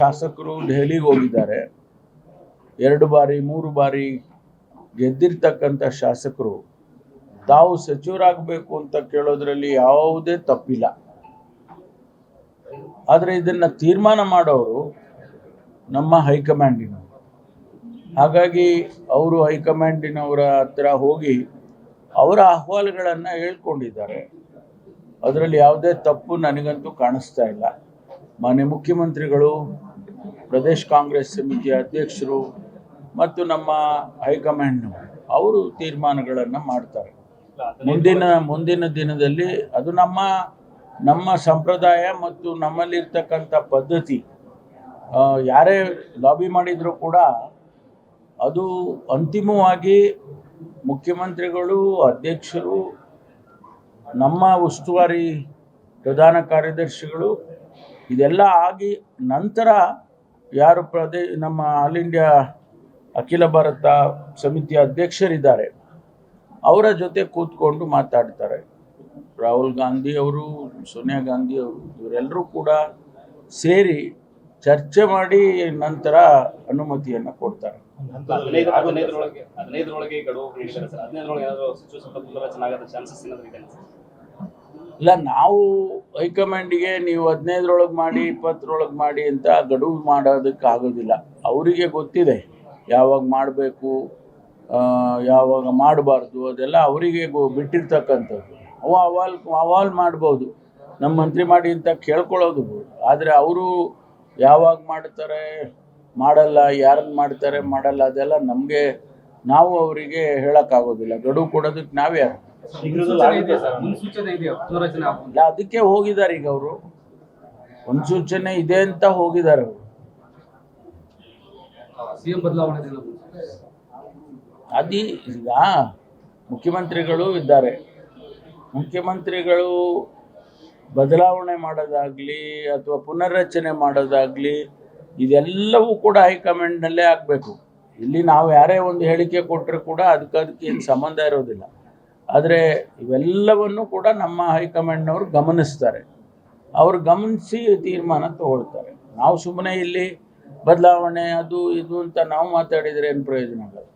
ಶಾಸಕರು ದೆಹಲಿಗೆ ಹೋಗಿದ್ದಾರೆ. 2 ಬಾರಿ 3 ಬಾರಿ ಗೆದ್ದಿರ್ತಕ್ಕಂಥ ಶಾಸಕರು ತಾವು ಸಚಿವರಾಗಬೇಕು ಅಂತ ಕೇಳೋದ್ರಲ್ಲಿ ಯಾವುದೇ ತಪ್ಪಿಲ್ಲ. ಆದರೆ ಇದನ್ನ ತೀರ್ಮಾನ ಮಾಡೋರು ನಮ್ಮ ಹೈಕಮಾಂಡಿನವರು. ಹಾಗಾಗಿ ಅವರು ಹೈಕಮಾಂಡಿನವರ ಹತ್ರ ಹೋಗಿ ಅವರ ಅಹವಾಲುಗಳನ್ನು ಹೇಳ್ಕೊಂಡಿದ್ದಾರೆ. ಅದರಲ್ಲಿ ಯಾವುದೇ ತಪ್ಪು ನನಗಂತೂ ಕಾಣಿಸ್ತಾ ಇಲ್ಲ. ಮಾನ್ಯ ಮುಖ್ಯಮಂತ್ರಿಗಳು, ಪ್ರದೇಶ ಕಾಂಗ್ರೆಸ್ ಸಮಿತಿಯ ಅಧ್ಯಕ್ಷರು ಮತ್ತು ನಮ್ಮ ಹೈಕಮಾಂಡ್ನವರು ಅವರು ತೀರ್ಮಾನಗಳನ್ನು ಮಾಡ್ತಾರೆ. ಮುಂದಿನ ದಿನದಲ್ಲಿ ಅದು ನಮ್ಮ ಸಂಪ್ರದಾಯ ಮತ್ತು ನಮ್ಮಲ್ಲಿರ್ತಕ್ಕಂಥ ಪದ್ಧತಿ. ಯಾರೇ ಲಾಬಿ ಮಾಡಿದರೂ ಕೂಡ ಅದು ಅಂತಿಮವಾಗಿ ಮುಖ್ಯಮಂತ್ರಿಗಳು, ಅಧ್ಯಕ್ಷರು, ನಮ್ಮ ಉಸ್ತುವಾರಿ ಪ್ರಧಾನ ಕಾರ್ಯದರ್ಶಿಗಳು ಇದೆಲ್ಲ ಆಗಿ ನಂತರ ಯಾರು ನಮ್ಮ ಆಲ್ ಇಂಡಿಯಾ ಅಖಿಲ ಭಾರತ ಸಮಿತಿಯ ಅಧ್ಯಕ್ಷರಿದ್ದಾರೆ ಅವರ ಜೊತೆ ಕೂತ್ಕೊಂಡು ಮಾತಾಡ್ತಾರೆ. ರಾಹುಲ್ ಗಾಂಧಿ ಅವರು, ಸೋನಿಯಾ ಗಾಂಧಿ ಅವರು ಇವರೆಲ್ಲರೂ ಕೂಡ ಸೇರಿ ಚರ್ಚೆ ಮಾಡಿ ನಂತರ ಅನುಮತಿಯನ್ನು ಕೊಡ್ತಾರೆ. ಇಲ್ಲ, ನಾವು ಹೈಕಮಾಂಡಿಗೆ ನೀವು 15ರೊಳಗೆ ಮಾಡಿ 20ರೊಳಗೆ ಮಾಡಿ ಅಂತ ಗಡುವು ಮಾಡೋದಕ್ಕೆ ಆಗೋದಿಲ್ಲ. ಅವರಿಗೆ ಗೊತ್ತಿದೆ ಯಾವಾಗ ಮಾಡಬೇಕು, ಯಾವಾಗ ಮಾಡಬಾರ್ದು, ಅದೆಲ್ಲ ಅವರಿಗೆ ಬಿಟ್ಟಿರ್ತಕ್ಕಂಥದ್ದು. ಅವಾಲ್ ಮಾಡ್ಬೋದು, ನಮ್ಮ ಮಂತ್ರಿ ಮಾಡಿ ಅಂತ ಕೇಳ್ಕೊಳ್ಳೋದು. ಆದರೆ ಅವರು ಯಾವಾಗ ಮಾಡ್ತಾರೆ ಮಾಡಲ್ಲ, ಯಾರನ್ನು ಮಾಡ್ತಾರೆ ಮಾಡಲ್ಲ, ಅದೆಲ್ಲ ನಾವು ಅವರಿಗೆ ಹೇಳೋಕ್ಕಾಗೋದಿಲ್ಲ. ಗಡುವು ಕೊಡೋದಕ್ಕೆ ನಾವ್ಯಾರು? ಅದಕ್ಕೆ ಹೋಗಿದ್ದಾರೆ. ಈಗ ಅವರು ಮುನ್ಸೂಚನೆ ಇದೆ ಅಂತ ಹೋಗಿದ್ದಾರೆ. ಅವರು ಈಗ ಮುಖ್ಯಮಂತ್ರಿಗಳು ಇದ್ದಾರೆ. ಮುಖ್ಯಮಂತ್ರಿಗಳು ಬದಲಾವಣೆ ಮಾಡೋದಾಗ್ಲಿ ಅಥವಾ ಪುನರ್ರಚನೆ ಮಾಡೋದಾಗ್ಲಿ ಇದೆಲ್ಲವೂ ಕೂಡ ಹೈಕಮಾಂಡ್ನಲ್ಲೇ ಆಗಬೇಕು. ಇಲ್ಲಿ ನಾವು ಯಾರೇ ಒಂದು ಹೇಳಿಕೆ ಕೊಟ್ಟರು ಕೂಡ ಅದಕ್ಕೆ ಏನು ಸಂಬಂಧ ಇರೋದಿಲ್ಲ. ಆದರೆ ಇವೆಲ್ಲವನ್ನು ಕೂಡ ನಮ್ಮ ಹೈಕಮಾಂಡ್ನವರು ಗಮನಿಸ್ತಾರೆ. ಅವರು ಗಮನಿಸಿ ತೀರ್ಮಾನ ತಗೊಳ್ತಾರೆ. ನಾವು ಸುಮ್ಮನೆ ಇಲ್ಲಿ ಬದಲಾವಣೆ ಅದು ಇದು ಅಂತ ನಾವು ಮಾತಾಡಿದರೆ ಏನು ಪ್ರಯೋಜನ ಆಗಲ್ಲ.